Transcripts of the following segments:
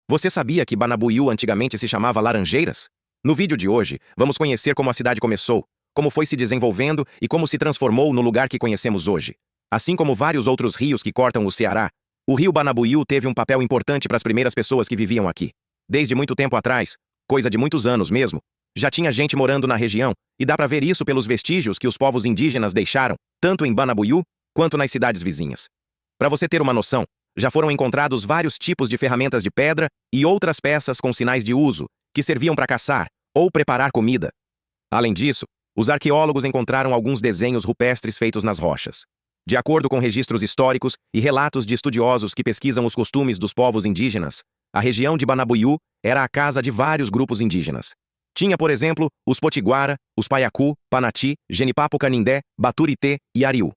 Você sabia que Banabuiú antigamente se chamava Laranjeiras? No vídeo de hoje, vamos conhecer como a cidade começou, como foi se desenvolvendo e como se transformou no lugar que conhecemos hoje. Assim como vários outros rios que cortam o Ceará, o rio Banabuiú teve um papel importante para as primeiras pessoas que viviam aqui. Desde muito tempo atrás, coisa de muitos anos mesmo, já tinha gente morando na região, e dá para ver isso pelos vestígios que os povos indígenas deixaram, tanto em Banabuiú quanto nas cidades vizinhas. Para você ter uma noção, já foram encontrados vários tipos de ferramentas de pedra e outras peças com sinais de uso, que serviam para caçar ou preparar comida. Além disso, os arqueólogos encontraram alguns desenhos rupestres feitos nas rochas. De acordo com registros históricos e relatos de estudiosos que pesquisam os costumes dos povos indígenas, a região de Banabuiú era a casa de vários grupos indígenas. Tinha, por exemplo, os Potiguara, os Paiacu, Panati, Genipapo Canindé, Baturité e Ariú.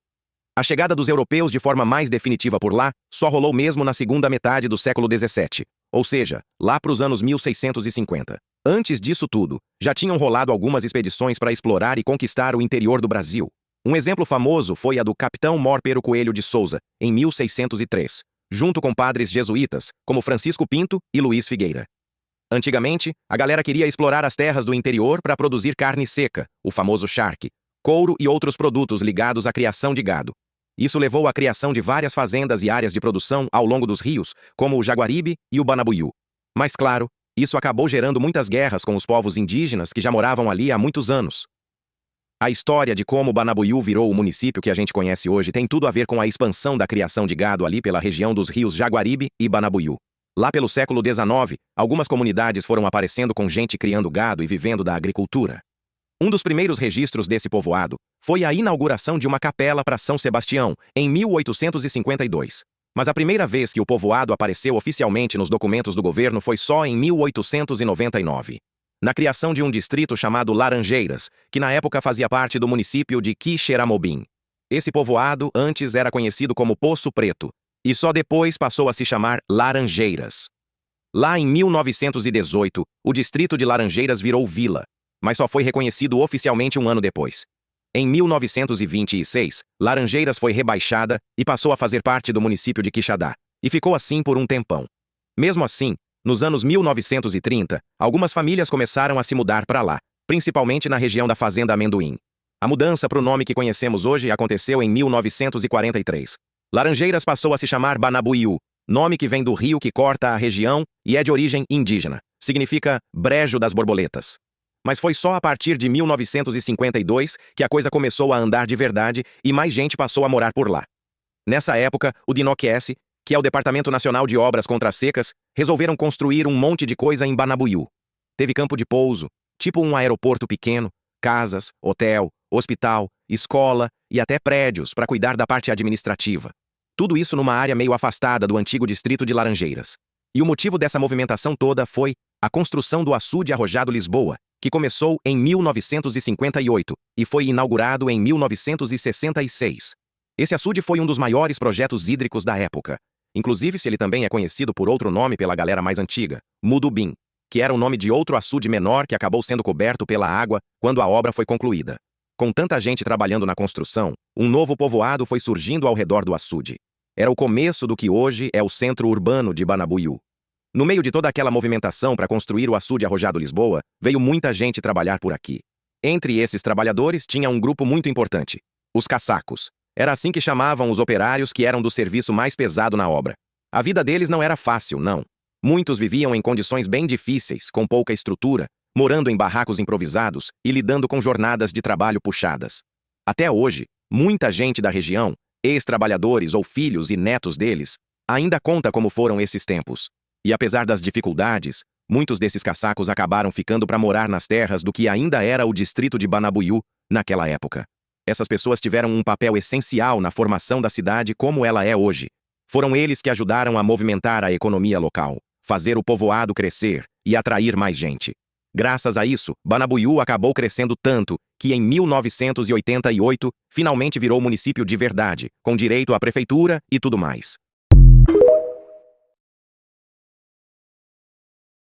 A chegada dos europeus de forma mais definitiva por lá só rolou mesmo na segunda metade do século XVII, ou seja, lá para os anos 1650. Antes disso tudo, já tinham rolado algumas expedições para explorar e conquistar o interior do Brasil. Um exemplo famoso foi a do capitão Mor Pero Coelho de Souza, em 1603, junto com padres jesuítas, como Francisco Pinto e Luiz Figueira. Antigamente, a galera queria explorar as terras do interior para produzir carne seca, o famoso charque, couro e outros produtos ligados à criação de gado. Isso levou à criação de várias fazendas e áreas de produção ao longo dos rios, como o Jaguaribe e o Banabuiú. Mas claro, isso acabou gerando muitas guerras com os povos indígenas que já moravam ali há muitos anos. A história de como Banabuiú virou o município que a gente conhece hoje tem tudo a ver com a expansão da criação de gado ali pela região dos rios Jaguaribe e Banabuiú. Lá pelo século XIX, algumas comunidades foram aparecendo com gente criando gado e vivendo da agricultura. Um dos primeiros registros desse povoado foi a inauguração de uma capela para São Sebastião, em 1852. Mas a primeira vez que o povoado apareceu oficialmente nos documentos do governo foi só em 1899. Na criação de um distrito chamado Laranjeiras, que na época fazia parte do município de Quixeramobim. Esse povoado antes era conhecido como Poço Preto, e só depois passou a se chamar Laranjeiras. Lá em 1918, o distrito de Laranjeiras virou vila, mas só foi reconhecido oficialmente um ano depois. Em 1926, Laranjeiras foi rebaixada e passou a fazer parte do município de Quixadá, e ficou assim por um tempão. Mesmo assim, nos anos 1930, algumas famílias começaram a se mudar para lá, principalmente na região da Fazenda Amendoim. A mudança para o nome que conhecemos hoje aconteceu em 1943. Laranjeiras passou a se chamar Banabuiú, nome que vem do rio que corta a região e é de origem indígena. Significa brejo das borboletas. Mas foi só a partir de 1952 que a coisa começou a andar de verdade e mais gente passou a morar por lá. Nessa época, o DINOQS, que é o Departamento Nacional de Obras contra as Secas, resolveram construir um monte de coisa em Banabuiú. Teve campo de pouso, tipo um aeroporto pequeno, casas, hotel, hospital, escola e até prédios para cuidar da parte administrativa. Tudo isso numa área meio afastada do antigo distrito de Laranjeiras. E o motivo dessa movimentação toda foi a construção do açude arrojado Lisboa, que começou em 1958 e foi inaugurado em 1966. Esse açude foi um dos maiores projetos hídricos da época. Inclusive, se ele também é conhecido por outro nome pela galera mais antiga, Mudubim, que era o nome de outro açude menor que acabou sendo coberto pela água quando a obra foi concluída. Com tanta gente trabalhando na construção, um novo povoado foi surgindo ao redor do açude. Era o começo do que hoje é o centro urbano de Banabuiú. No meio de toda aquela movimentação para construir o açude arrojado Lisboa, veio muita gente trabalhar por aqui. Entre esses trabalhadores tinha um grupo muito importante, os caçacos. Era assim que chamavam os operários que eram do serviço mais pesado na obra. A vida deles não era fácil, não. Muitos viviam em condições bem difíceis, com pouca estrutura, morando em barracos improvisados e lidando com jornadas de trabalho puxadas. Até hoje, muita gente da região, ex-trabalhadores ou filhos e netos deles, ainda conta como foram esses tempos. E apesar das dificuldades, muitos desses caçacos acabaram ficando para morar nas terras do que ainda era o distrito de Banabuiú naquela época. Essas pessoas tiveram um papel essencial na formação da cidade como ela é hoje. Foram eles que ajudaram a movimentar a economia local, fazer o povoado crescer e atrair mais gente. Graças a isso, Banabuiú acabou crescendo tanto que em 1988 finalmente virou município de verdade, com direito à prefeitura e tudo mais.